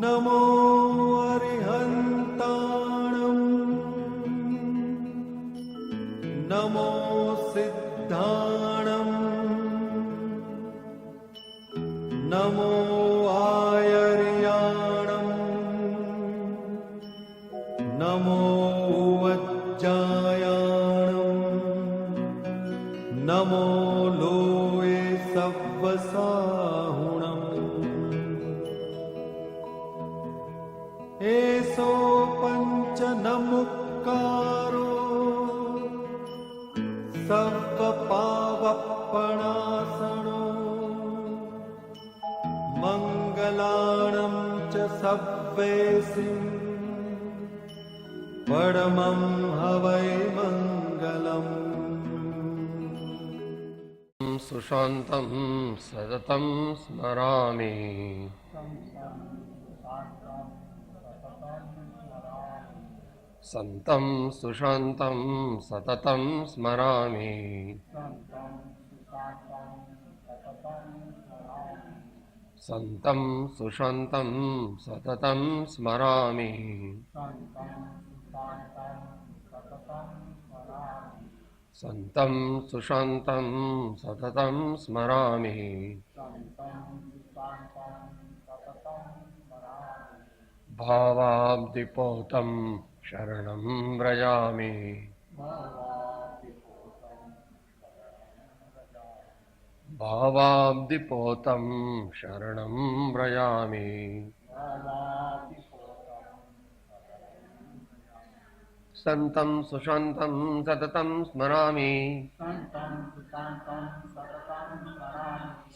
नमो अरिहन्ताणं नमो सिद्धाणं नमो आयर्याणं नमो वज्जायाणं नमो लोये सव्वसाहुणम् एसो पंच नमुक्कारो सर्वपावपणासनो मंगलाणं च सव्वेसिं परमं हवै मंगलम् सुशान्तं सततं स्मरामि सन्तं सुशान्तं सततं स्मरामि सन्तं सुशान्तं सततं स्मरामि सन्तं सुशान्तं सततं स्मरामि भावाब्धिपोतं शरणं व्रजामि भावाब्धिपोतं शरणं व्रजामि सन्तं सुशान्तं सततं स्मरामि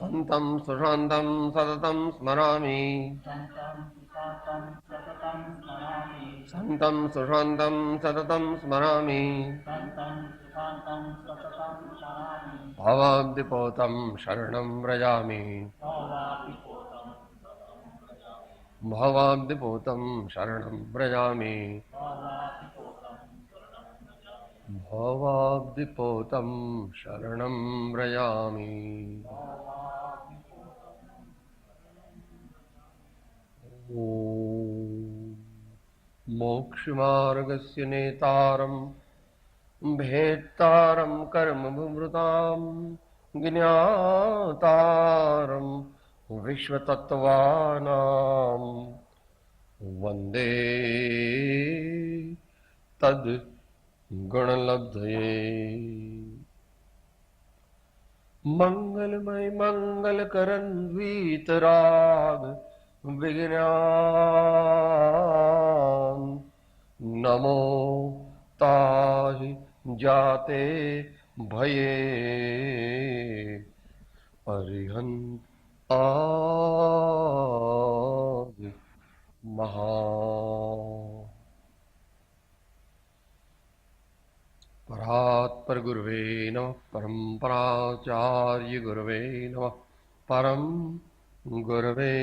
सन्तं सुशान्तं सततं स्मरामि सन्तं सुशान्तं सततं स्मरामि भावाब्धिपोतं शरणं व्रजामि भावाब्धिपोतं शरणं व्रजामि भावाब्धिपोतं शरणं व्रजामि मोक्षमार्गस्य नेतारं भेत्तारं कर्मभृतां ज्ञातारं विश्वतत्त्वानां वन्दे तद् गुणलब्धये मंगलमय मंगलकरन वीतराग विज्ञान नमो ताहि जाते भये अरिहंत आदि महा परात्पर गुरुवे नमः परम्पराचार्य गुरुवे नमः परम गुरुवे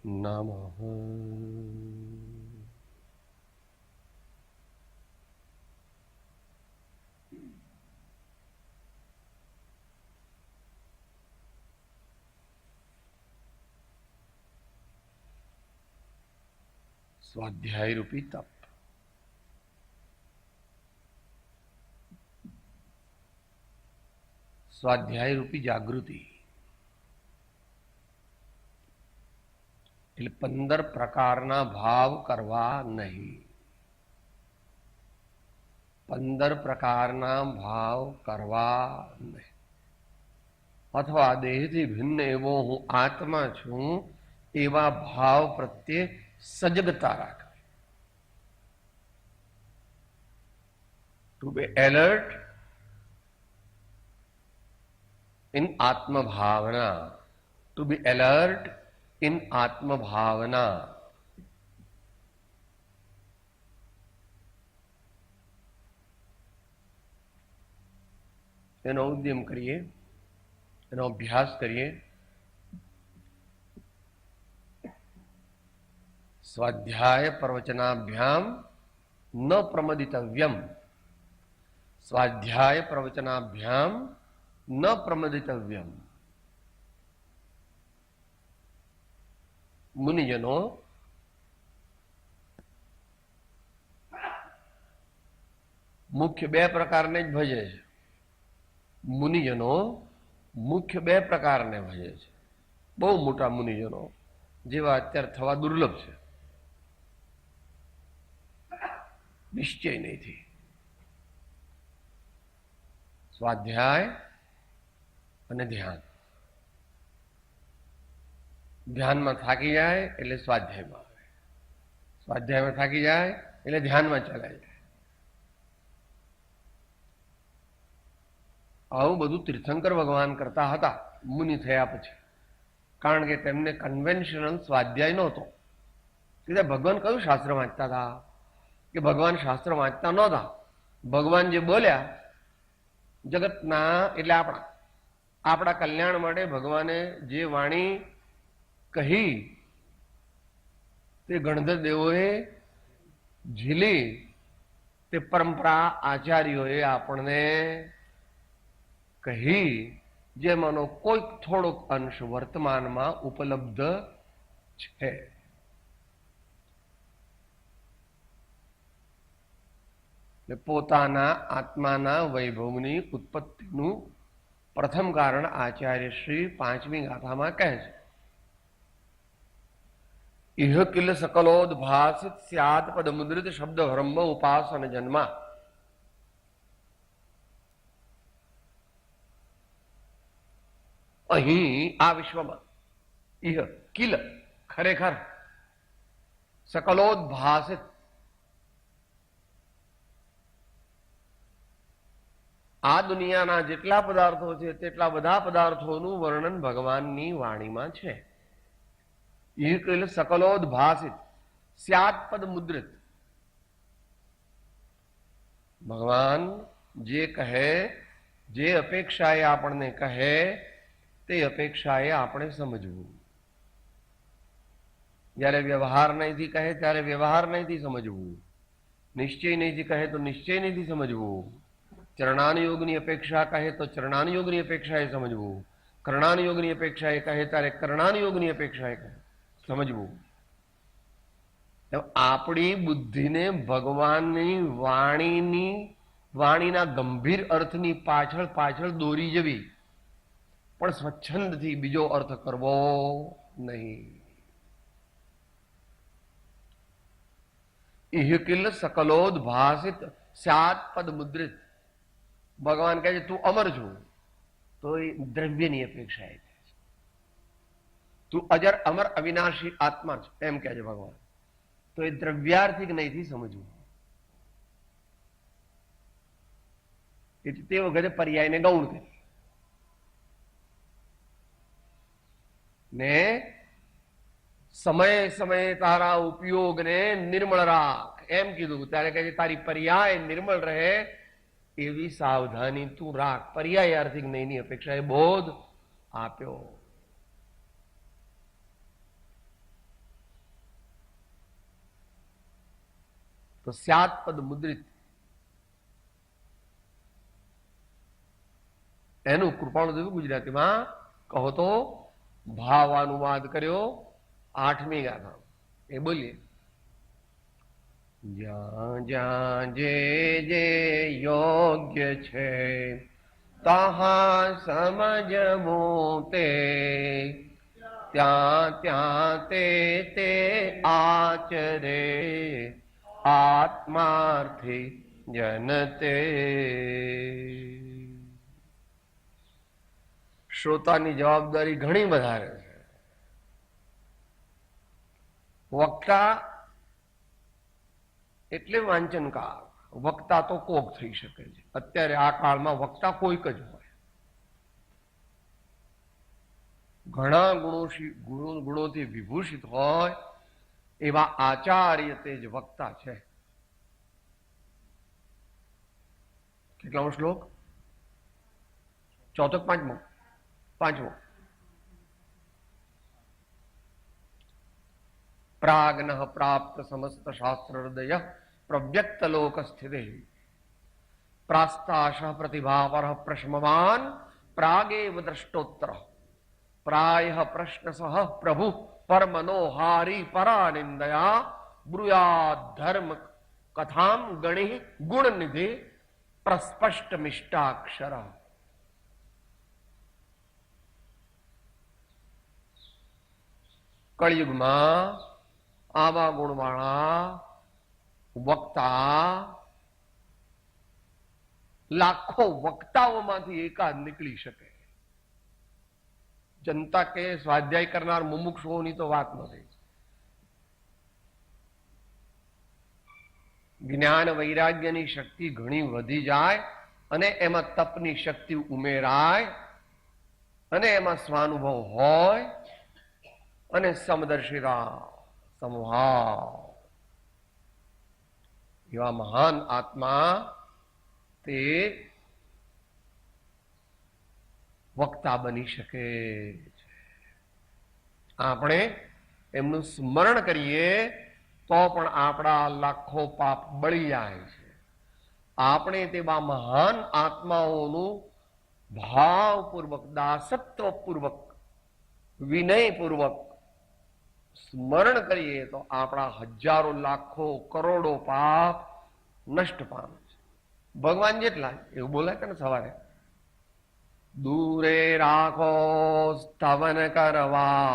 नमः। स्वाध्याय रूपी तप। સ્વાધ્યાય રૂપી જાગૃતિ એટલે 15 પ્રકારના ભાવ કરવા નહીં। 15 પ્રકારના ભાવ કરવા નહીં અથવા દેહથી ભિન્ન એવો હું આત્મા છું એવા ભાવ પ્રત્યે સજગતા રાખવી। To be alert in Atma Bhavana, to be alert in Atma Bhavana. એનો ઉદ્યમ કરીએ, એનો અભ્યાસ કરીએ। સ્વાધ્યાય પ્રવચનાભ્યામ ન પ્રમદિતવ્યમ। સ્વાધ્યાય પ્રવચનાભ્યામ न प्रमदितव्यम। मुनिजनों મુખ્ય બે પ્રકારને જ ભજે છે. મુનિજનો મુખ્ય બે પ્રકારને ભજે છે. બહુ મોટા મુનિજનો જેવા અત્યારે થવા દુર્લભ છે. નિશ્ચય નહીંથી સ્વાધ્યાય અને ધ્યાન. ધ્યાનમાં થાકી જાય એટલે સ્વાધ્યાયમાં આવે, સ્વાધ્યાયમાં થાકી જાય એટલે ધ્યાનમાં ચલાય જાય. આવું બધું તીર્થંકર ભગવાન કરતા હતા મુનિ થયા પછી, કારણ કે તેમને કન્વેન્શનલ સ્વાધ્યાય નહોતો. સીધા ભગવાન કયું શાસ્ત્ર વાંચતા હતા કે ભગવાન શાસ્ત્ર વાંચતા નહોતા. ભગવાન જે બોલ્યા જગતના એટલે આપણા કલ્યાણ માટે ભગવાને જે વાણી કહી તે ગણધર દેવોએ ઝીલી, તે પરંપરા આચાર્યોએ આપણને કહી, જેમાંનો કોઈક થોડોક અંશ વર્તમાનમાં ઉપલબ્ધ છે. પોતાના આત્માના વૈભવની ઉત્પત્તિનું પ્રથમ કારણ આચાર્ય શ્રી 5મી ગાથામાં કહે છે. ઇહ કિલ સકલોદભાસિત સ્યાદ પદમુદ્રિત શબ્દ બ્રહ્મ ઉપાસન જન્મા. અહીં આ વિશ્વમાં ઇહ કિલ ખરેખર સકલોદભાસિત આ દુનિયાના જેટલા પદાર્થો છે તેટલા બધા પદાર્થોનું વર્ણન ભગવાનની વાણીમાં છે. ઇહ કિલ સકલોદભાસિત સ્યાદ પદ મુદ્રિત. ભગવાન જે કહે, જે અપેક્ષાએ આપણને કહે તે અપેક્ષાએ આપણે સમજવું. જ્યારે વ્યવહાર નહીંથી કહે ત્યારે વ્યવહાર નહીંથી સમજવું, નિશ્ચય નહીંથી કહે તો નિશ્ચય નહીંથી સમજવું, ચરણાનુયોગની અપેક્ષા કહે તો ચરણાનુયોગની અપેક્ષાએ સમજવું, કર્ણાનુયોગની અપેક્ષાએ કહે ત્યારે કર્ણાનુયોગની અપેક્ષાએ સમજવું. આપણી બુદ્ધિને ભગવાનની વાણીના ગંભીર અર્થની પાછળ પાછળ દોરી જવી, પણ સ્વચ્છંદથી બીજો અર્થ કરવો નહીં. ઇહ કિલ સકલોદભાસિત સ્યાદ પદ મુદ્રિત. ભગવાન કહે છે તું અમર છું, તો એ દ્રવ્યની અપેક્ષા એ છે. તું અજર અમર અવિનાશી આત્મા છે એમ કહે છે ભગવાન, તો એ દ્રવ્યાર્થિક નહીંથી સમજવું. એટલે તે વખતે પર્યાયને ગૌણ કરી ને સમય સમયે તારા ઉપયોગને નિર્મળ રાખ એમ કીધું. ત્યારે કહે છે તારી પર્યાય નિર્મળ રહે એવી સાવધાની તું રાખ. પર્યાય આર્થિક નહીંની અપેક્ષા એ બોધ આપ્યો. તો સ્યાદ પદ મુદ્રિત એનું કૃપાણુ દેવ ગુજરાતીમાં કહો તો ભાવ અનુવાદ કર્યો 8મી ગાથા. એ બોલીએ. જ્યાં જ્યાં જે જે યોગ્ય છે તહાં સમજવું તે, ત્યાં ત્યાં તે આચરે આત્માર્થી જનતે. શ્રોતાની જવાબદારી ઘણી વધારે છે. વક્તા એટલે વાંચનકાર. વક્તા તો કોક થઈ શકે છે. અત્યારે આ કાળમાં વક્તા કોઈક જ હોય. ઘણા ગુણોથી વિભૂષિત હોય એવા આચાર્ય તે જ વક્તા છે. કેટલામો શ્લોક? ચોથો પાંચમો. પ્રાગ્ન પ્રાપ્ત સમસ્ત શાસ્ત્ર હૃદય પ્રવ્યક્ત લોક સ્થિતે પ્રાસ્તાશ પ્રતિભાપર પ્રશ્મવાન પ્રાગેવ દ્રષ્ટોત્તર પ્રાય પ્રશ્ન સહ પ્રભુ પરમનોહારી પરાનિંદયા બ્રુયાદ ધર્મ કથામ ગણિ ગુણનિધિ પ્રસ્પષ્ટ મિષ્ટાક્ષર. કળિયુગમાં આવા ગુણવાળા વક્તા લાખો વક્તાઓમાંથી એકાદ નીકળી શકે. જનતા કે સ્વાધ્યાય કરનાર મુમુક્ષુઓની તો વાત નથી. જ્ઞાન વૈરાગ્યની શક્તિ ઘણી વધી જાય અને એમાં તપની શક્તિ ઉમેરાય અને એમાં સ્વાનુભવ હોય અને સમદર્શિતા સમભાવ એવા મહાન આત્મા તે વક્તા બની શકે. આપણે એમનું સ્મરણ કરીએ તો પણ આપણા લાખો પાપ બળી જાય છે. આપણે તેવા મહાન આત્માઓનું ભાવપૂર્વક, દાસત્વપૂર્વક, વિનયપૂર્વક સ્મરણ કરીએ તો આપણા હજારો, લાખો, કરોડો પાપ નષ્ટ પામે છે. ભગવાન જેટલા એવું બોલાય કે ને સવારે, દૂરે રાખો સ્થવન કરવા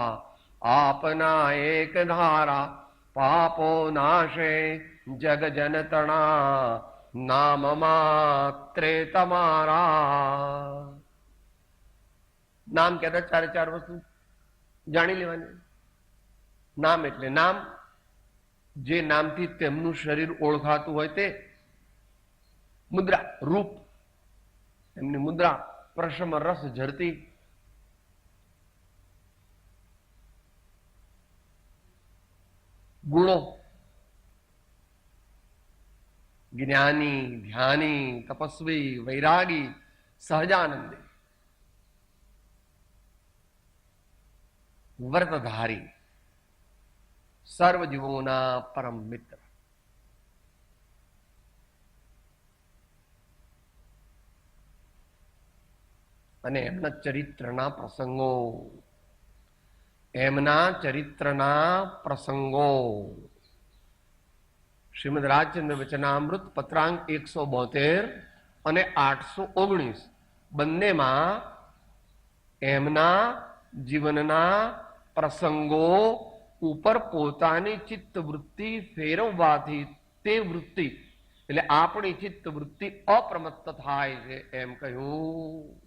આપના એક ધારા, પાપો નાશે જગ જન તણા, નામ માત્રે તમારા. નામ કહેતા ચારે ચાર વસ્તુ જાણી લેવાની. નામ એટલે નામ, જે નામથી તેમનું શરીર ઓળખાતું હોય તે. મુદ્રા, રૂપ, એમની મુદ્રા પ્રશમ રસ ઝરતી. ગુણો, જ્ઞાની, ધ્યાની, તપસ્વી, વૈરાગી, સહજાનંદી, વ્રતધારી, સર્વજીવોના પરમ મિત્ર. અને એમના ચરિત્રના પ્રસંગો, એમના ચરિત્રના પ્રસંગો શ્રીમદ રાજચંદ્ર વચનામૃત પત્રાંક 172 અને 819 બંનેમાં એમના જીવનના પ્રસંગો ઉપર પોતાની ચિત્ત વૃત્તિ ફેરવવાથી તે વૃત્તિ એટલે આપણી ચિત્ત વૃત્તિ અપ્રમત્ત થાય છે એમ કહ્યું.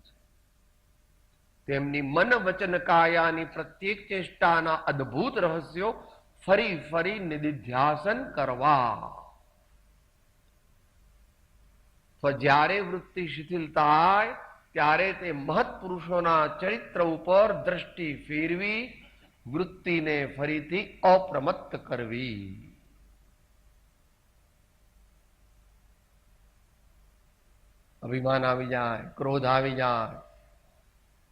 તેમની મન વચન કાયાની પ્રત્યેક ચેષ્ટાના અદ્ભુત રહસ્યો ફરી ફરી નિધિધ્યાસન કરવા. તો જ્યારે વૃત્તિ શિથિલ થાય ત્યારે તે મહત્પુરુષોના ચરિત્ર ઉપર દ્રષ્ટિ ફેરવી વૃત્તિને ફરીથી અપ્રમત્ત કરવી. અભિમાન આવી જાય, ક્રોધ આવી જાય,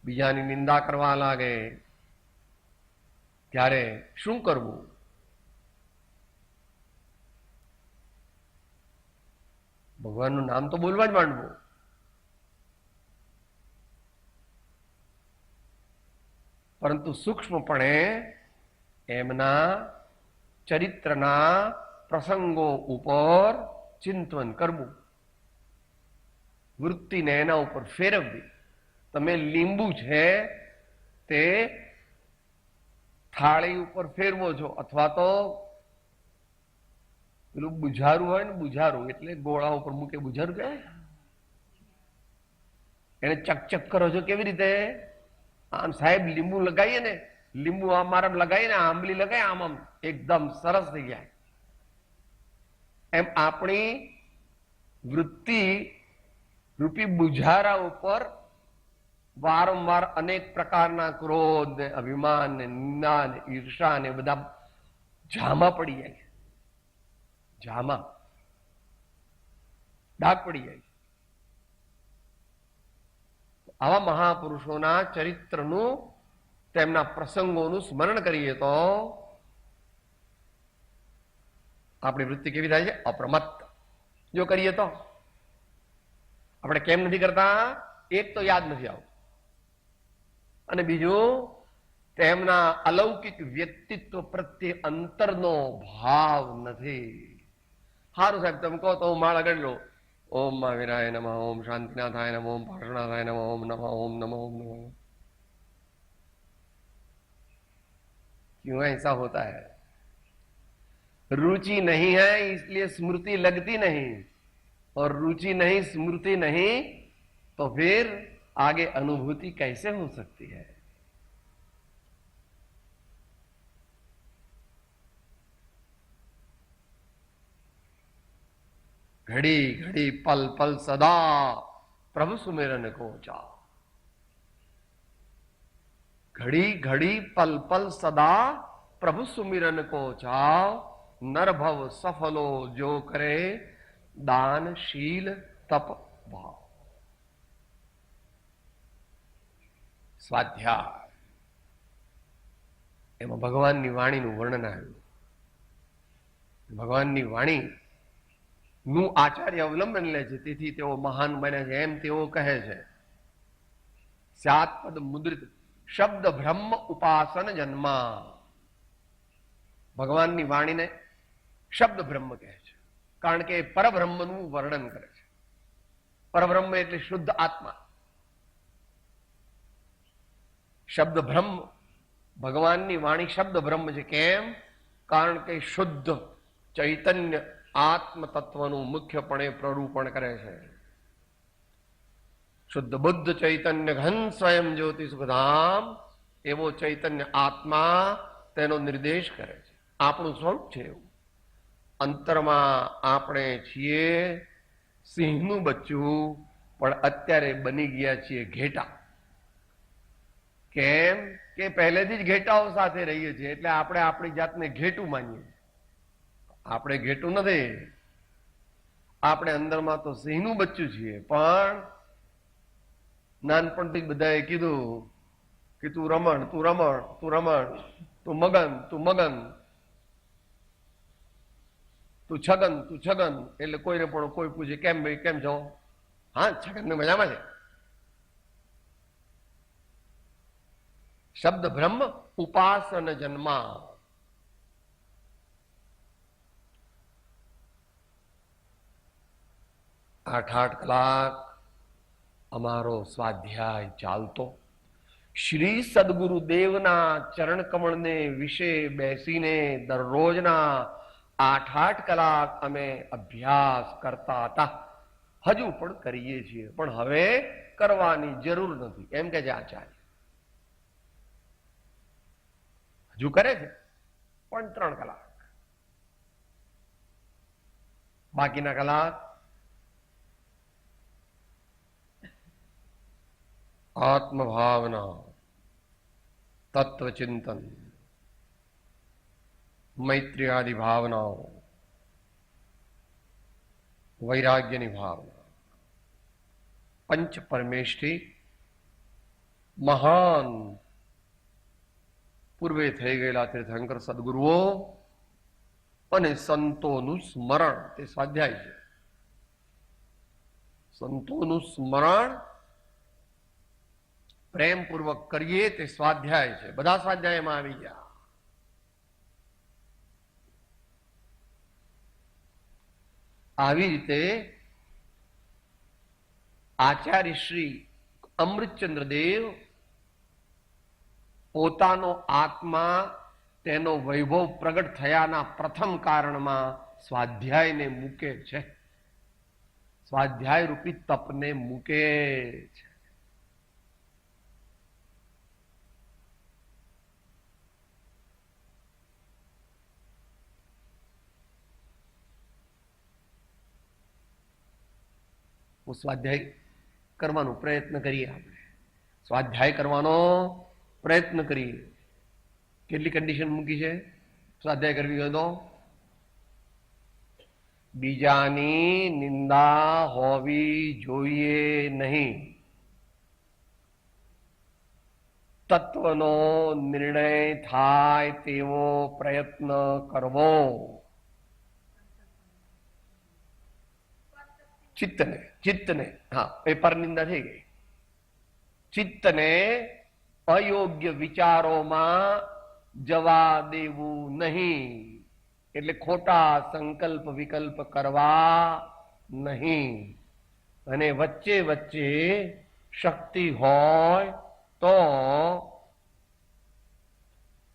બીજાની નિંદા કરવા લાગે, ત્યારે શું કરવું? ભગવાનનું નામ તો બોલવા જ માંડવું. પરંતુ સૂક્ષ્મપણે એમના ચરિત્રના પ્રસંગો ઉપર ચિંતન કરવું, વૃત્તિને એના ઉપર ફેરવવી. તમે લીંબુ છે તે થાળી ઉપર ફેરવો છો, અથવા તો પેલું બુઝારું હોય ને, બુઝારું એટલે ગોળા ઉપર મૂકે, બુઝારું કહેવાય. એને ચકચક કરો છો કેવી રીતે? આમ સાહેબ લીંબુ લગાવીએ ને, લીંબુ આમ મારા લગાવીએ ને, આંબલી લગાવીએ, આમ આમ એકદમ સરસ થઈ જાય. એમ આપણી વૃત્તિ રૂપી બુઝારા ઉપર વારંવાર અનેક પ્રકારના ક્રોધ ને, અભિમાન ને, નિંદા ને, ઈર્ષા ને બધા જામા પડી જાય છે. જામા ડાઘ પડી જાય છે. આવા મહાપુરુષોના ચરિત્રનું, તેમના પ્રસંગોનું સ્મરણ કરીએ તો આપણી વૃત્તિ કેવી થાય છે? અપ્રમત્ત. જો કરીએ તો આપણે કેમ નથી કરતા? એક તો યાદ નથી આવતું, અને બીજું તેમના અલૌકિક વ્યક્તિત્વ પ્રત્યે અંતરનો ભાવ નથી. સારું સાહેબ તમે કહો તો હું માળા ગણી લઉં, ओम महावीराय नमः, ओम शांतिनाथाय नमः, ओम पार्श्वनाथाय नमः, ओम नमः, ओम नमः, ओम नमः। क्यों ऐसा होता है? रुचि नहीं है इसलिए स्मृति लगती नहीं, और रुचि नहीं, स्मृति नहीं, तो फिर आगे अनुभूति कैसे हो सकती है? घड़ी घड़ी पल पल सदा प्रभु सुमिरन को चाओ। घड़ी घड़ी पल पल सदा प्रभु सुमिरन को चाओ। नर भव सफलो जो करे दानशील तप भाव। સ્વાધ્યાય એમાં ભગવાનની વાણીનું વર્ણન આવ્યું. ભગવાનની વાણી નું આચાર્ય અવલંબન લે છે, તેથી તેઓ મહાન બને છે એમ તેઓ કહે છે. સ્યાત્પદ મુદ્રિત શબ્દ બ્રહ્મ ઉપાસન જન્મા. ભગવાનની વાણીને શબ્દ બ્રહ્મ કહે છે, કારણ કે પરબ્રહ્મનું વર્ણન કરે છે. પરબ્રહ્મ એટલે શુદ્ધ આત્મા. શબ્દ બ્રહ્મ, ભગવાનની વાણી શબ્દ બ્રહ્મ છે. કેમ? કારણ કે શુદ્ધ ચૈતન્ય આત્મ તત્વનું મુખ્યપણે પ્રરૂપણ કરે છે. શુદ્ધ બુદ્ધ ચૈતન્ય ઘન સ્વયં જ્યોતિ સુખધામ એવો ચૈતન્ય આત્મા તેનો નિર્દેશ કરે છે. આપણું સ્વરૂપ છે એવું. અંતરમાં આપણે છીએ સિંહનું બચ્ચું, પણ અત્યારે બની ગયા છીએ ઘેટા. કેમ કે પહેલેથી જ ઘેટાઓ સાથે રહીએ છીએ, એટલે આપણે આપણી જાતને ઘેટું માનીએ. આપણે ઘેટું નથી, આપણે અંદરમાં તો સિંહનું બચ્ચું છીએ. પણ નાનપણથી બધાએ કીધું કે તું રમણ, તું રમણ, તું રમણ, તું મગન, તું મગન, તું છગન, તું છગન. એટલે કોઈને પણ કોઈ પૂછે કેમ ભાઈ, કેમ છો? હા, છગન ને મજામાં છે. શબ્દ બ્રહ્મ ઉપાસન જન્મા. 8-8 કલાક અમારો સ્વાધ્યાય ચાલતો. શ્રી સદગુરુદેવના ચરણ કમળને વિશે બેસીને દરરોજના 8-8 કલાક અમે અભ્યાસ કરતા હતા. હજુ પણ કરીએ છીએ, પણ હવે કરવાની જરૂર નથી એમ કે છે આચાર્ય. હજુ કરે છે પણ 3 કલાક. બાકીના કલાક આત્મભાવના, તત્વચિંતન, મૈત્રી આદિ ભાવનાઓ, વૈરાગ્યની ભાવના, પંચ પરમેષ્ઠી મહાન પૂર્વે થઈ ગયેલા તીર્થંકર સદગુરુઓ અને સંતોનું સ્મરણ, તે સ્વાધ્યાય છે. સંતોનું સ્મરણ પ્રેમપૂર્વક કરીએ તે સ્વાધ્યાય છે. બધા સ્વાધ્યાયમાં આવી ગયા. આવી રીતે આચાર્ય શ્રી અમૃતચંદ્ર દેવ પોતાનો આત્મા, તેનો વૈભવ પ્રગટ થયાના પ્રથમ કારણમાં સ્વાધ્યાયને મૂકે છે. સ્વાધ્યાય રૂપી તપને મૂકે છે. સ્વાધ્યાય કરવાનો પ્રયત્ન કરીએ. આપણે સ્વાધ્યાય કરવાનો પ્રયત્ન કરીએ. કેટલી કન્ડિશન મૂકી છે સ્વાધ્યાય કરવી હોય તો? બીજાની નિંદા હોવી જોઈએ નહીં. તત્વનો નિર્ણય થાય તેવો પ્રયત્ન કરવો. ચિત્તને હા, એ પરનિંદા થઈ ગઈ. ચિત્તને અયોગ્ય વિચારોમાં જવા દેવું નહીં. એટલે ખોટા સંકલ્પ વિકલ્પ કરવા નહીં. અને વચ્ચે વચ્ચે શક્તિ હોય તો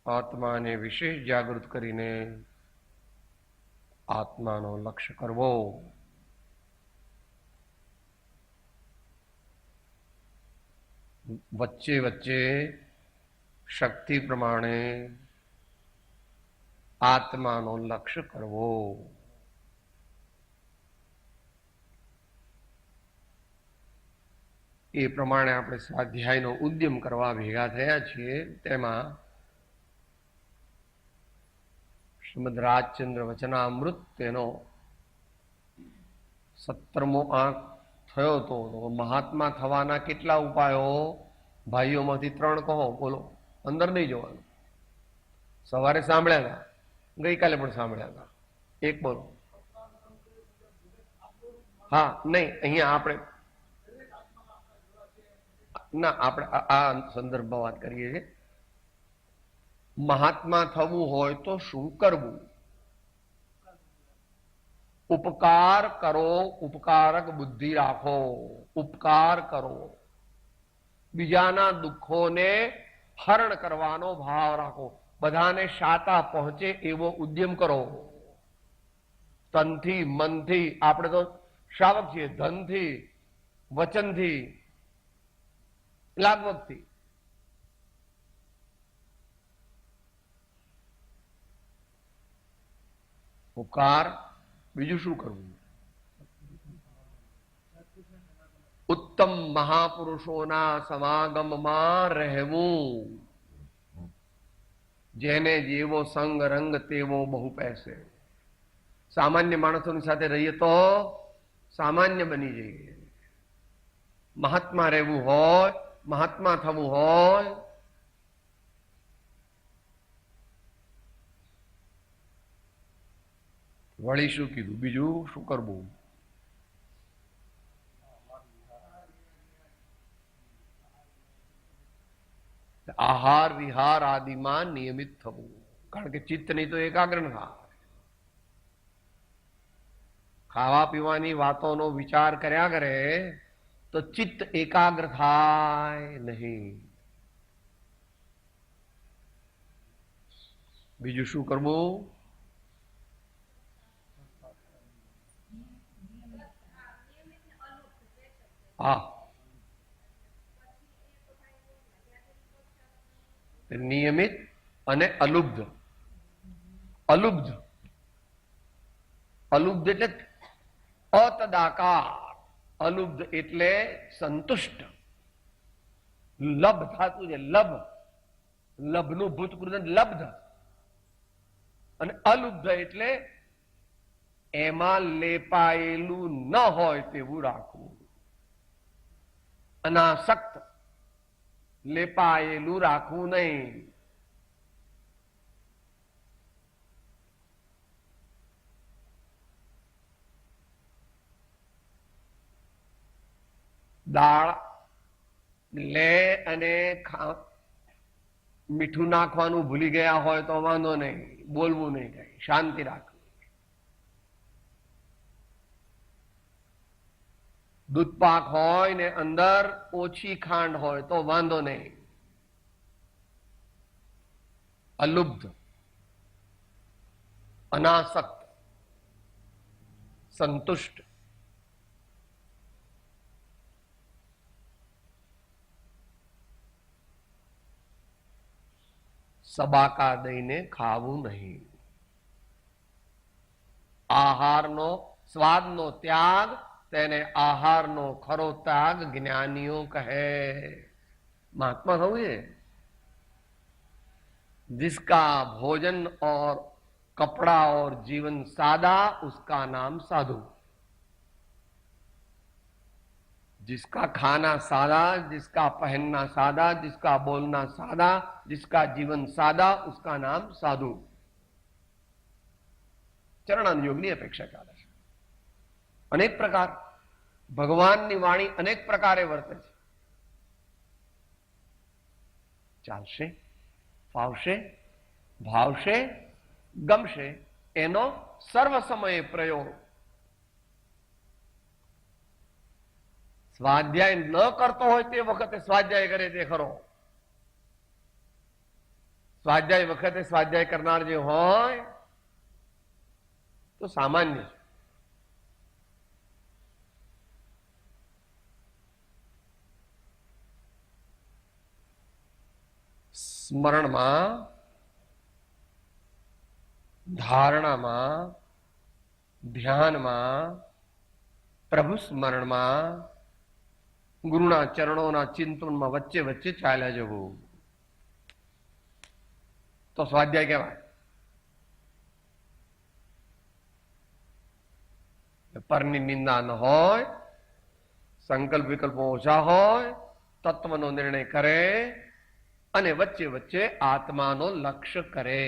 આત્માને વિશેષ જાગૃત કરીને આત્માનો લક્ષ્ય કરવો. વચ્ચે વચ્ચે શક્તિ પ્રમાણે આત્માનો લક્ષ્ય કરવો. એ પ્રમાણે આપણે સ્વાધ્યાયનો ઉદ્યમ કરવા ભેગા થયા છીએ. તેમાં શ્રીમદ રાજચંદ્ર વચનામૃત તેનો 17મો આંક થયો હતો. મહાત્મા થવાના કેટલા ઉપાયો? ભાઈઓમાંથી 3 કહો. બોલો. અંદર નહીં જવાનું. સવારે સાંભળ્યા હતા, ગઈકાલે પણ સાંભળ્યા હતા. એક બોલો. હા, નહીં, અહીંયા આપણે ના, આપણે આ સંદર્ભમાં વાત કરીએ છીએ. મહાત્મા થવું હોય તો શું કરવું? ઉપકાર કરો, ઉપકારક બુદ્ધિ રાખો. ઉપકાર કરો, બીજાના દુઃખોને હરણ કરવાનો ભાવ રાખો. બધાને શાતા પહોંચે એવો ઉદ્યમ કરો. તનથી, મનથી, આપણે તો શ્રાવક છીએ, ધનથી, વચનથી, લાગવગથી. ઉપકાર. બીજું શું કરવું? ઉત્તમ મહાપુરુષોના સમાગમમાં રહેવું. જેને જેવો સંગ રંગ તેવો બહુ પૈસે. સામાન્ય માણસોની સાથે રહીએ તો સામાન્ય બની જઈએ. મહાત્મા રહેવું હોય, મહાત્મા થવું હોય, વળી શું કીધું? બીજું શું કરવું? આહાર વિહાર આદિમાં નિયમિત થવું. કારણ કે ચિત્તની તો એકાગ્ર ન થાય. ખાવા પીવાની વાતોનો વિચાર કર્યા કરે તો ચિત્ત એકાગ્ર થાય નહીં. બીજું શું કરવું? હા, નિયમિત અને અલુબ્ધ. અલુબ્ધ, અલુબ્ધ એટલે અતદાકાર. અલુબ્ધ એટલે સંતુષ્ટ. લભ થાતું છે. લભ, લભનું ભૂતકૃત લબ્ધ. અને અલુબ્ધ એટલે એમાં લેપાયેલું ન હોય તેવું રાખવું. અનાસક્ત, લેપાયેલું રાખવું નહીં. દાળ લે અને મીઠું નાખવાનું ભૂલી ગયા હોય તો વાંધો નહીં, બોલવું નહીં, કઈ શાંતિ રાખવી. દૂધ પાક હોય ને અંદર ઓછી ખાંડ હોય તો વાંધો નહીં. અલુબ્ધ, અનાસક્ત, સંતુષ્ટ. સબાકા દઈને ખાવું નહીં. આહારનો, સ્વાદનો ત્યાગ, તેને આહારનો ખરો ત્યાગ જ્ઞાનીઓ કહે. महात्मा थवू है जिसका भोजन और कपड़ा और जीवन सादा उसका नाम साधु. जिसका खाना सादा, जिसका पहनना सादा, जिसका बोलना सादा, जिसका जीवन सादा उसका नाम साधु. चरणान योगनी अपेक्षा चाले छे. अनेक प्रकार भगवाननी वाणी अनेक प्रकारे वर्ते छे. चालशे, फावशे, भावशे, गमशे एनो सर्व समये प्रयोग. સ્વાધ્યાય ન કરતો હોય તે વખતે સ્વાધ્યાય કરે તે ખરો. સ્વાધ્યાય વખતે સ્વાધ્યાય કરનાર જે હોય તો સામાન્ય છે. સ્મરણમાં, ધારણામાં, ધ્યાનમાં, પ્રભુ સ્મરણમાં, ગુરુના ચરણોના ચિંતનમાં વચ્ચે વચ્ચે ચાલ્યા જવું તો સ્વાધ્યાય કહેવાય. પરની નિંદા ન હોય, સંકલ્પ વિકલ્પો ઓછા હોય, તત્વનો નિર્ણય કરે અને વચ્ચે વચ્ચે આત્માનો લક્ષ્ય કરે.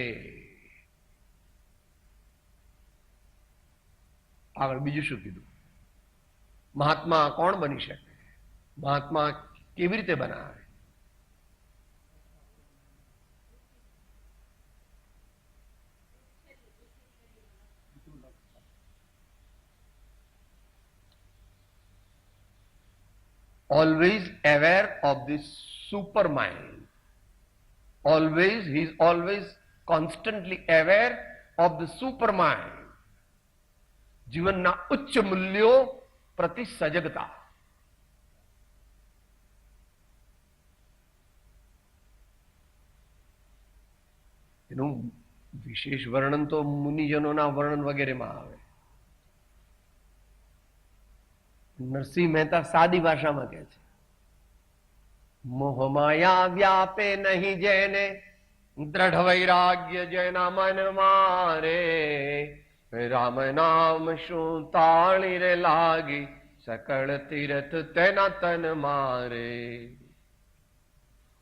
આગળ બીજું શું કીધું? મહાત્મા કોણ બની શકે? મહાત્મા કેવી રીતે બનાવે? Always aware of this super mind. Always, he is always constantly aware of the super mind. જીવનના ઉચ્ચ મૂલ્યો પ્રતિ સજગતા. એનું વિશેષ વર્ણન તો મુનિજનોના વર્ણન વગેરેમાં આવે. નરસિંહ મહેતા સાદી ભાષામાં કહે છે, મોહમાયા વ્યાપે નહીં જેને દ્રઢ વૈરાગ્ય જેના મન મારે, રામ નામ શું તાળી રે લાગી, સકળ તીરથ તેના તન મારે.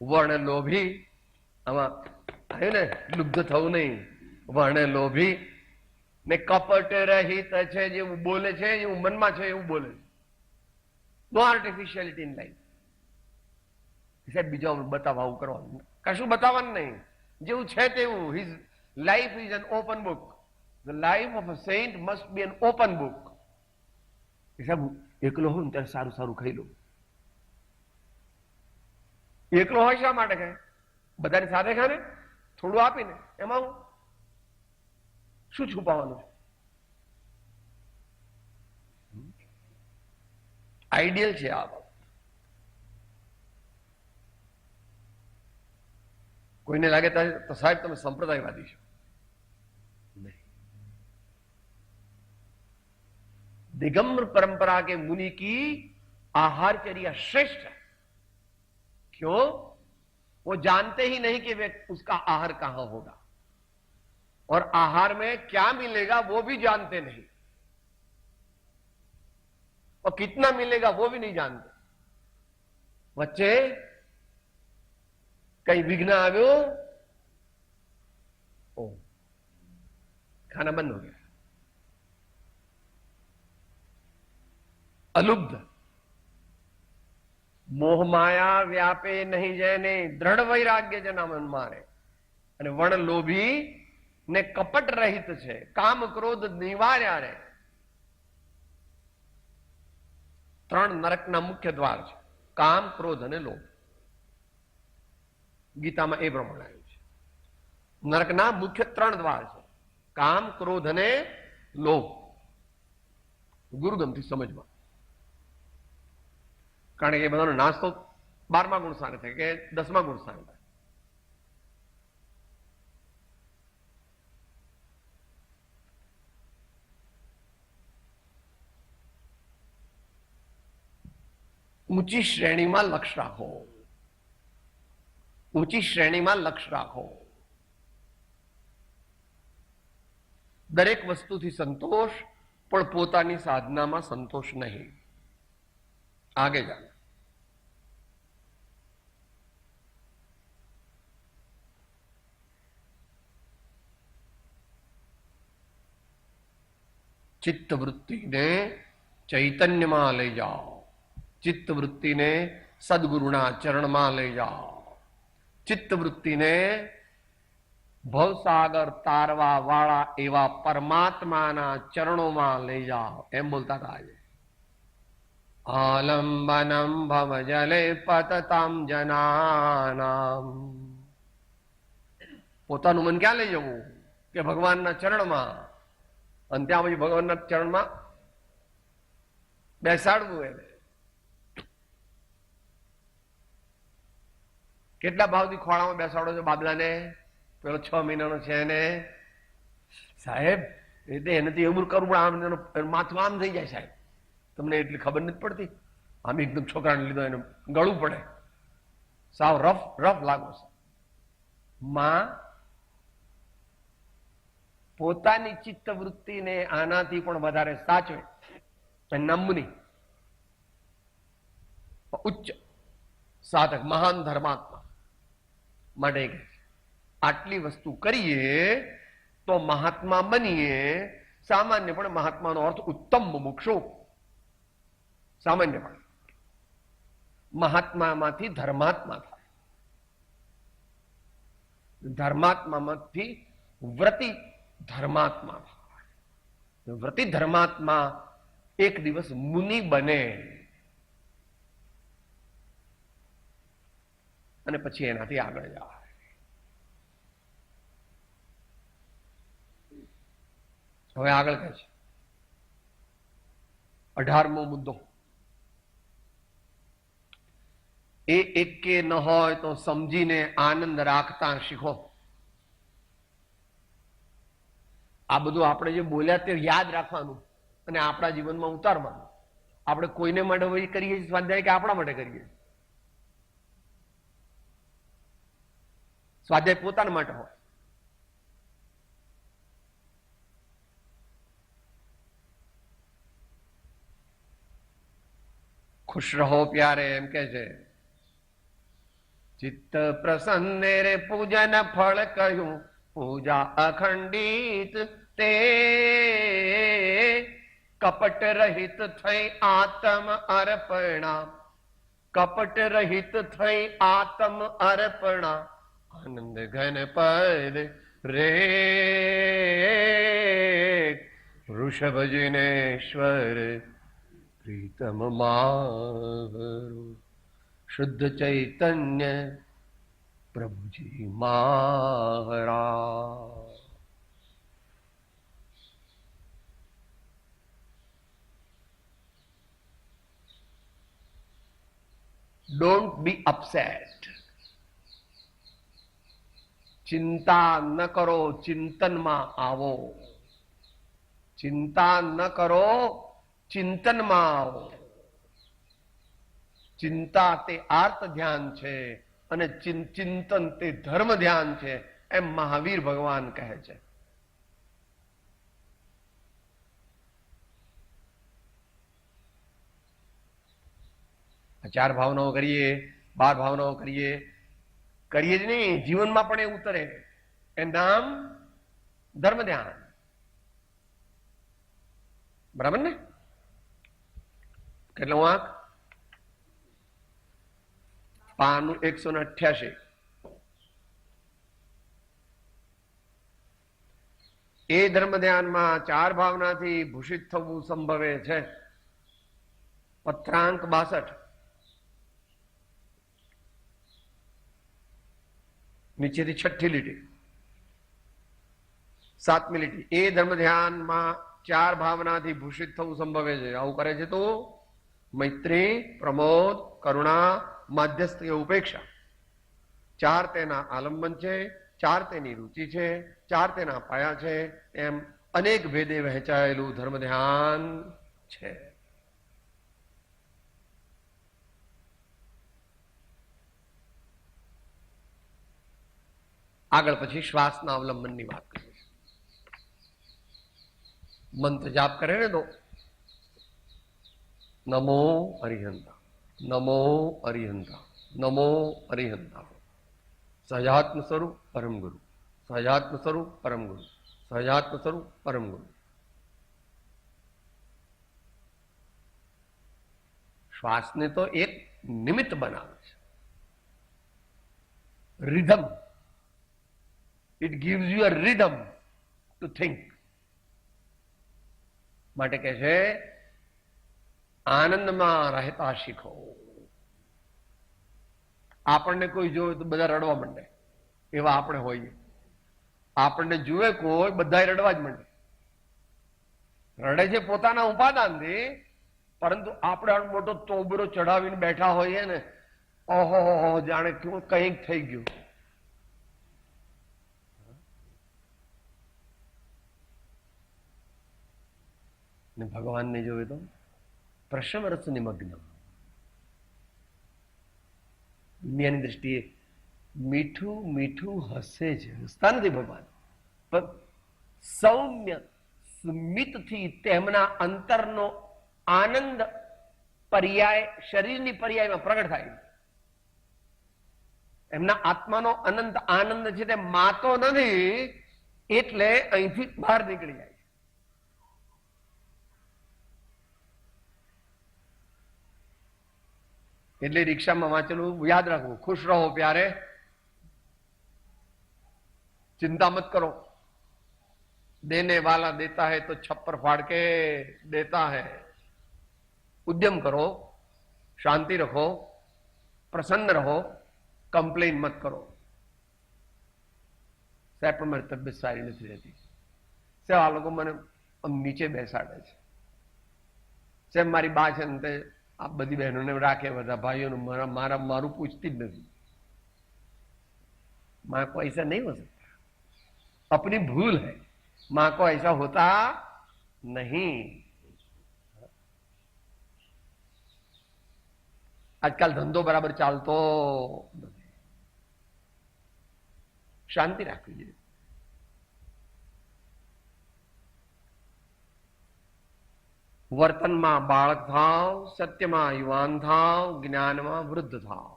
વર્ણ લોભી, આમાં આવ્યું ને, લુબ્ધ થવું નહીં. વર્ણ લોભી ને કપટ રહિત છે, જેવું બોલે છે જેવું મનમાં છે એવું બોલે છે. નો આર્ટિફિશિયાલિટી ઇન લાઈફ. સાહેબ બીજા બતાવવા આવું કરવાનું, કશું બતાવવાનું નહીં, જેવું છે તેવું. His life is an open book. The life of a saint must be an open book. સાહેબ એકલો હોય ને ત્યારે સારું સારું ખાઈ લો. એકલો હોય શા માટે ખાય? બધાની સાથે ખાય ને, થોડું આપીને. એમાં શું છુપાવવાનું? આઈડિયલ છે આ બાબત. કોઈને લાગે તો સાહેબ તમે સંપ્રદાયવાદી છો. दिगंबर परंपरा के मुनि की आहारचर्या श्रेष्ठ है. क्यों? वो जानते ही नहीं कि वे उसका आहार कहां होगा और आहार में क्या मिलेगा वो भी जानते नहीं, और कितना मिलेगा वो भी नहीं जानते. वच्चे कई विघ्न આવ્યો, ओ खाना बंद हो गया. અલુબ્ધ, મોહમાયા વ્યાપે નહીં જેને દ્રઢ વૈરાગ્ય જેના મન મારે, અને વર્ણ લોભી ને કપટ રહિત છે, કામ ક્રોધ નિવાર્યા રે. ત્રણ નરકના મુખ્ય દ્વાર છે, કામ, ક્રોધ અને લોભ. ગીતામાં એ પ્રમાણે આવ્યું છે. નરકના મુખ્ય ત્રણ દ્વાર છે, કામ, ક્રોધ અને લોભ. ગુરુગમથી સમજવા, કારણ કે એ બધાનો નાશ તો 12મા ગુણ સ્થાને થાય કે 10મા ગુણ સ્થાને થાય. ઊંચી શ્રેણીમાં લક્ષ રાખો, ઊંચી શ્રેણીમાં લક્ષ રાખો. દરેક વસ્તુથી સંતોષ, પણ પોતાની સાધનામાં સંતોષ નહીં. आगे जाना. चित्त वृत्ति ने चैतन्य में लई जाओ, चित्त वृत्ति ने सदगुरुना चरण में लई जाओ, चित्त वृत्ति ने भवसागर तारवा वाला एवा परमात्मा चरणों में लई जाओ. एम बोलता था आज. આલંબનમ ભવજલે પતતામ જનાનામ. પોતાનું મન ક્યાં લઈ જવું? કે ભગવાનના ચરણમાં. અને ત્યાં પછી ભગવાનના ચરણમાં બેસાડવું. એને કેટલા ભાવથી ખોળામાં બેસાડો છો બાબલાને? પેલો 6 મહિનાનો છે એને. સાહેબ એટલે એનાથી એવું કરવું પણ આમ માથું આમ થઈ જાય સાહેબ. તમને એટલી ખબર નથી પડતી? આમ એકદમ છોકરાને લીધો એને ગળવું પડે, સાવ રફ રફ લાગો છે. માં પોતાની ચિત્ત વૃત્તિને આનાથી પણ વધારે સાચવે. નમુની ઉચ્ચ સાધક, મહાન ધર્માત્મા માટે આટલી વસ્તુ કરીએ તો મહાત્મા બનીએ. સામાન્ય પણ મહાત્માનો અર્થ ઉત્તમ મુમુક્ષુ. સામાન્ય પણ મહાત્મામાંથી ધર્માત્મા થાય, ધર્માત્મામાંથી વ્રતિ ધર્માત્મા થાય. વ્રતિ ધર્માત્મા એક દિવસ મુનિ બને અને પછી એનાથી આગળ જાય. હવે આગળ કહે છે 18મો મુદ્દો. એ એકે ન હોય તો સમજીને આનંદ રાખતા શીખો. આ બધું આપણે જે બોલ્યા તે યાદ રાખવાનું અને આપણા જીવનમાં ઉતારવાનું. આપણે કોઈને માટે વહી કરીએ સ્વાધ્યાય કે આપણા માટે કરીએ? સ્વાધ્યાય પોતાના માટે હોય. ખુશ રહો પ્યારે એમ કે છે. ચિત્ત પ્રસન્ને રે પૂજન ફળ કહ્યું, પૂજા અખંડિત તે કપટ રહિત થઈ આત્મ અર્પણા. કપટ રહિત થઈ આત્મ અર્પણા. આનંદ ઘન પદ રે ઋષભ જિનેશ્વર પ્રીતમ મારું. શુદ્ધ ચૈતન્ય પ્રભુજી મહારાજ. Don't be upset. ચિંતા ન કરો, ચિંતનમાં આવો. ચિંતા ન કરો, ચિંતનમાં આવો. ચિંતા તે આર્ત ધ્યાન છે અને ચિંતન તે ધર્મ ધ્યાન છે, એમ મહાવીર ભગવાન કહે છે. ચાર ભાવનાઓ કરીએ, 12 ભાવનાઓ કરીએ જ નહીં, જીવનમાં પણ એ ઉતરે. એ નામ ધર્મ ધ્યાન. બરાબર ને? કેટલો વાંક? પાનું 188. એ ધર્મ ધ્યાનમાં 4 ભાવનાથી ભૂષિત થવું સંભવે છે. પત્રાંક 62. નીચેથી 6ઠી લીટી, 7મી લીટી. એ ધર્મ ધ્યાનમાં 4 ભાવનાથી ભૂષિત થવું સંભવે છે. આવું કરે છે તો મૈત્રી, પ્રમોદ, કરુણા, માધ્યસ્થીય ઉપેક્ષા. 4 તેના આલંબન છે, 4 તેની રુચિ છે, 4 તેના પાયા છે. એમ અનેક ભેદે વહેંચાયેલું ધર્મ ધ્યાન છે. આગળ પછી શ્વાસના અવલંબનની વાત કરીએ. મંત્ર જાપ કરે ને તો નમો અરિહંતા, નમો અરિહંતા, નમો અરિહંતા. સહજાત્મ સ્વરૂપ પરમ ગુરુ, સહજાત્મ સ્વરૂપ પરમ ગુરુ, સહજાત્મ સ્વરૂપ પરમ ગુરુ. શ્વાસને તો એક નિમિત્ત બનાવે છે. Rhythm. It gives you a rhythm to think. માટે કહે છે આનંદમાં રહેતા શીખો. આપણને કોઈ જોવે તો બધા રડવા માંડે, એવા આપણે હોઈએ. આપણને જુએ કોઈ, બધા રડવા જ માંડે. રડે છે પોતાના ઉપાદાનથી, પરંતુ આપણે મોટો તોબરો ચડાવીને બેઠા હોઈએ ને, ઓહો જાણે કંઈક થઈ ગયું. ને ભગવાનને જોવે તો પ્રશમરસ નિમગ્ન. દુનિયાની દ્રષ્ટિએ મીઠું મીઠું હસે છે, હસતા નથી ભગવાન, પણ સૌમ્ય સ્મિતથી તેમના અંતરનો આનંદ પર્યાય, શરીરની પર્યાયમાં પ્રગટ થાય. એમના આત્માનો અનંત આનંદ છે તે માતો નથી, એટલે અહીંથી બહાર નીકળી જાય. એટલે રિક્ષામાં વાંચેલું યાદ રાખવું, ખુશ રહો પ્યારે, चिंता मत करो, देने वाला देता है तो छप्पर फाड़ के देता है. उद्यम करो, शांति रखो, प्रसन्न रहो, कंप्लेन मत करो. साहब પણ મારી તબિયત સારી નથી રહેતી, સાહેબ આ લોકો મને નીચે બેસાડે છે, સાહેબ મારી બા છે ને તે આ બધી બહેનોને રાખે, બધા ભાઈઓનું મારું પૂછતી જ નથી. माँ को ऐसा नहीं हो सकता, अपनी भूल है, माँ को ऐसा होता नहीं. આજકાલ ધંધો બરાબર ચાલતો નથી, શાંતિ રાખવી જોઈએ. વર્તનમાં બાળક થાવ, સત્યમાં યુવાન થાવ, જ્ઞાનમાં વૃદ્ધ થાવ.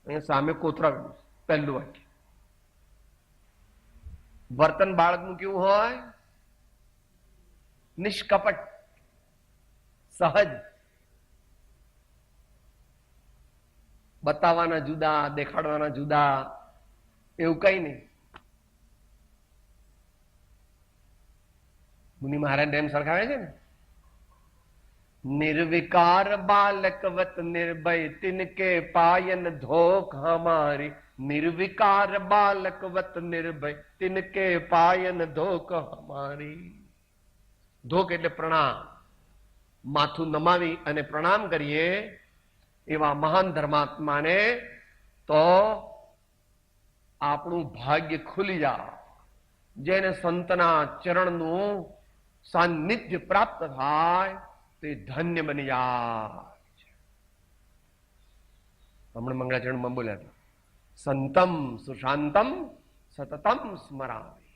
અહીંયા સામે કોતરાવેલું પહેલું વાક્ય. વર્તન બાળકનું કેવું હોય? નિષ્કપટ, સહજ. બતાવવાના જુદા, દેખાડવાના જુદા, એવું કઈ નહીં. મુનિ મહારાજ એમ સરખાવે છે ને, निर्विकार बालकवत निर्भय तिनके पायन धोख हमारी. निर्विकार बालकवत निर्भय तिनके पायन धोख हमारी. ધોક એટલે પ્રણામ, માથું નમાવી અને પ્રણામ કરીએ એવા મહાન ધર્માત્માને તો આપણું ભાગ્ય ખુલી જાય. જેને સંતના ચરણનું સાનિધ્ય પ્રાપ્ત થાય તે ધન્ય બની જાય. હમણાં મંગળાચરણમાં બોલ્યા હતા, સંતમ સુશાંતમ સતતમ સ્મરામી.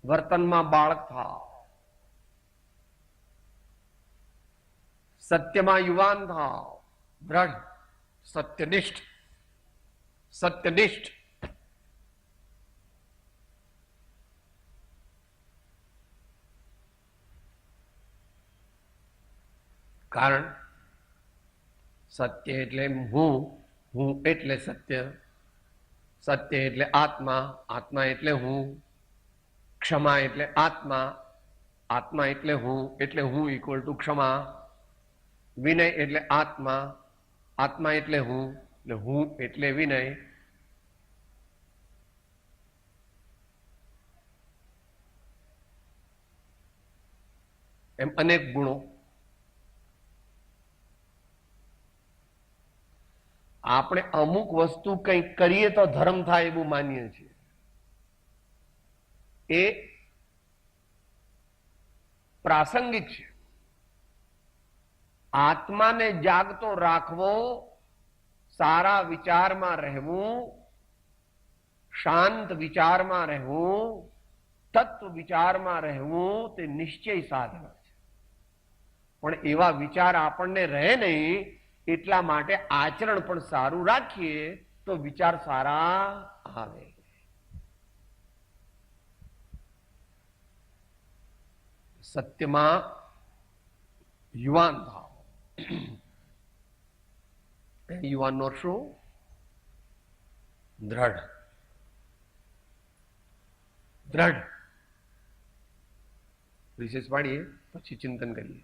વર્તનમાં બાળક થાવ, સત્યમાં યુવાન થાવ, દ્રઢ, સત્યનિષ્ઠ. સત્યનિષ્ઠ કારણ સત્ય એટલે હું, હું એટલે સત્ય, સત્ય એટલે આત્મા, આત્મા એટલે હું, ક્ષમા એટલે આત્મા, આત્મા એટલે હું ઇક્વલ ટુ ક્ષમા, વિનય એટલે આત્મા, આત્મા એટલે હું એટલે વિનય. એમ અનેક ગુણો. આપણે અમુક વસ્તુ કંઈક કરીએ તો ધર્મ થાય એવું માનીએ છીએ. એ પ્રાસંગિક છે. આત્માને જાગતો રાખવો, સારા વિચારમાં રહેવું, શાંત વિચારમાં રહેવું, તત્વ વિચારમાં રહેવું તે નિશ્ચય સાધના છે. પણ એવા વિચાર આપણને રહે નહીં, એટલા માટે આચરણ પણ સારું રાખીએ તો વિચાર સારા આવે. સત્યમાં યુવાન થાવ. યુવાનનો શું? દ્રઢ. દ્રઢ વિશેષ પાડીએ પછી ચિંતન કરીએ.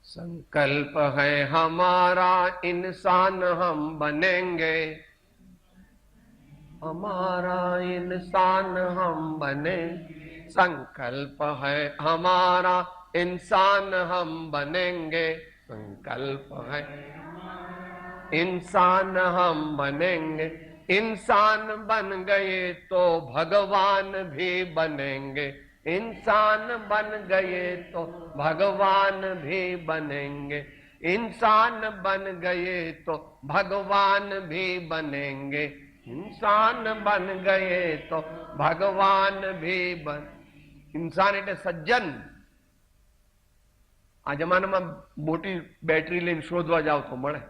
संकल्प है हमारा इंसान हम बनेंगे, हमारा इंसान हम बने. संकल्प है हमारा इंसान हम बनेंगे, संकल्प है इंसान हम बनेंगे. इंसान बन गए तो भगवान भी बनेंगे, इंसान बन गए तो भगवान भी बनेंगे. इंसान बन गए तो भगवान भी बनेंगे, इंसान बन गए तो भगवान भी बन. इंसान એટલે સજ્જન. આ જમાનામાં મોટી બેટરી લઈને શોધવા જાવ તો મળે.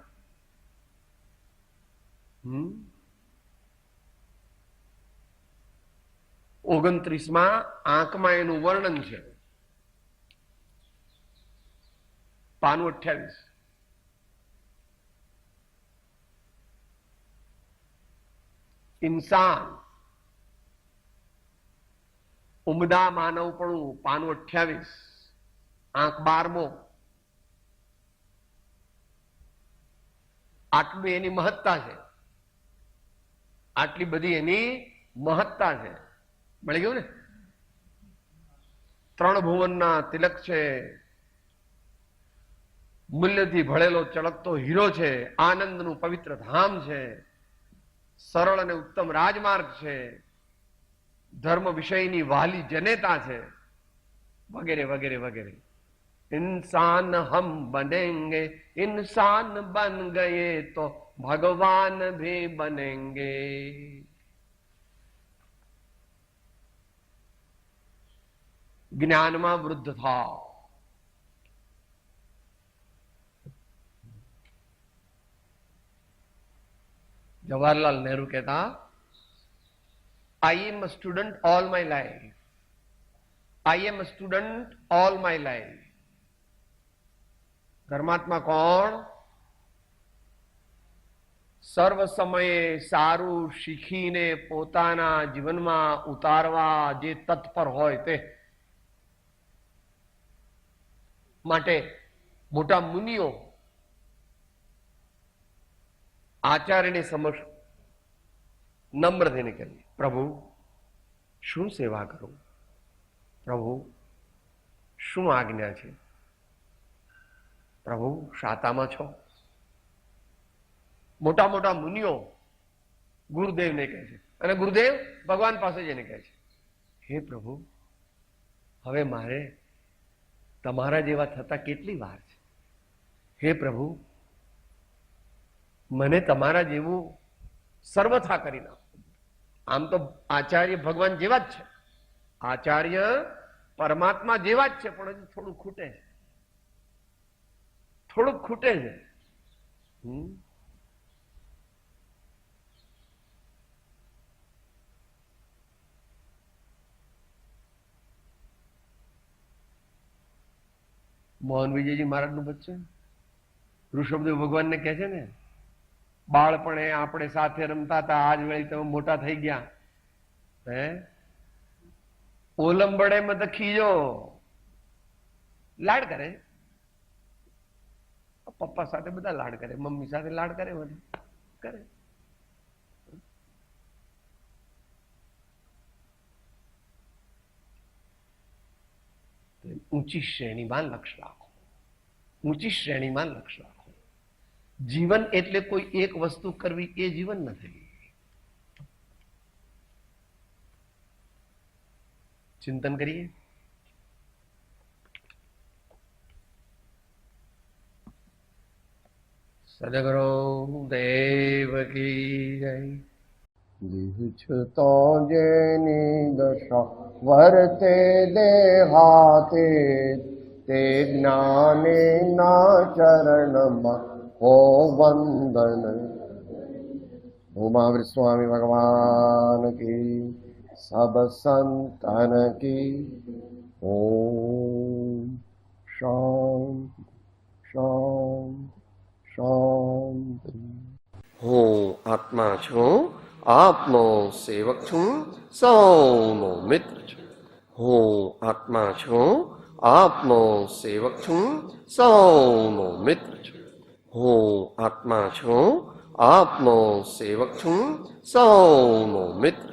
29માં આંકમાં એનું વર્ણન છે. પાનું 28. ઇન્સાન ઉમદા માનવપણું, પાનું 28, આંક 12મો. આટલી એની મહત્તા છે, આટલી બધી એની મહત્તા છે. મળી ગયું ને? 3 ભુવનના તિલક છે, મૂલ્યથી ભળેલો ચળકતો હીરો છે, આનંદનું પવિત્ર ધામ છે, સરળ અને ઉત્તમ રાજમાર્ગ છે, ધર્મ વિષયની વહાલી જનેતા છે, વગેરે વગેરે વગેરે. इंसान हम बनेंगे, इंसान बन गए तो भगवान भी बनेंगे. ज्ञान में वृद्ध था. जवाहरलाल नेहरू कहता, I am a student all my life, I am a student all my life. ધર્માત્મા કોણ? સર્વ સમયે સારું શીખીને પોતાના જીવનમાં ઉતારવા જે તત્પર હોય તે. માટે મોટા મુનિઓ આચાર્યની સમક્ષ નમ્ર થઈને કહે, પ્રભુ શું સેવા કરું? પ્રભુ શું આજ્ઞા છે? પ્રભુ શાતામાં છો? મોટા મોટા મુનિઓ ગુરુદેવને કહે છે, અને ગુરુદેવ ભગવાન પાસે જઈને કહે છે, હે પ્રભુ, હવે મારે તમારા જેવા થતા કેટલી વાર છે. હે પ્રભુ, મને તમારા જેવું સર્વથા કરી નાખો. આમ તો આચાર્ય ભગવાન જેવા જ છે, આચાર્ય પરમાત્મા જેવા જ છે, પણ હજી થોડું ખૂટે છે, થોડુંક ખૂટે છે. મોહન વિજયજી મહારાજનું બચ્ચું ઋષભદેવ ભગવાનને કહે છે ને, બાળપણે આપણે સાથે રમતા હતા, આજ વેળી તમે મોટા થઈ ગયા, હે ઓલંબડે મત ખીજો. લાડ કરે, પપ્પા સાથે બધા લાડ કરે, મમ્મી સાથે લાડ કરે, બધા કરે. ઊંચી શ્રેણીમાં લક્ષ્ય રાખો, ઊંચી શ્રેણીમાં લક્ષ્ય રાખો. જીવન એટલે કોઈ એક વસ્તુ કરવી એ જીવન નથી. ચિંતન કરીએ. સદગુરુ દેવ કી જય. જીવછતો જેની દશા વર્તે દેહાતે, તે જ્ઞાને ના ચરણમાં હો વંદન. ઉમાવીર સ્વામી ભગવાન કી, સબ સંતન કી. ઓમ શાંતિ શાંતિ શાંતિ. હું આત્મા છું, આપનો સેવક છું, સૌનો મિત્ર છું. હું આત્મા છું, આપનો સેવક છું, સૌનો મિત્ર છું. હું આત્મા છું, આપનો સેવક છું, સૌનો મિત્ર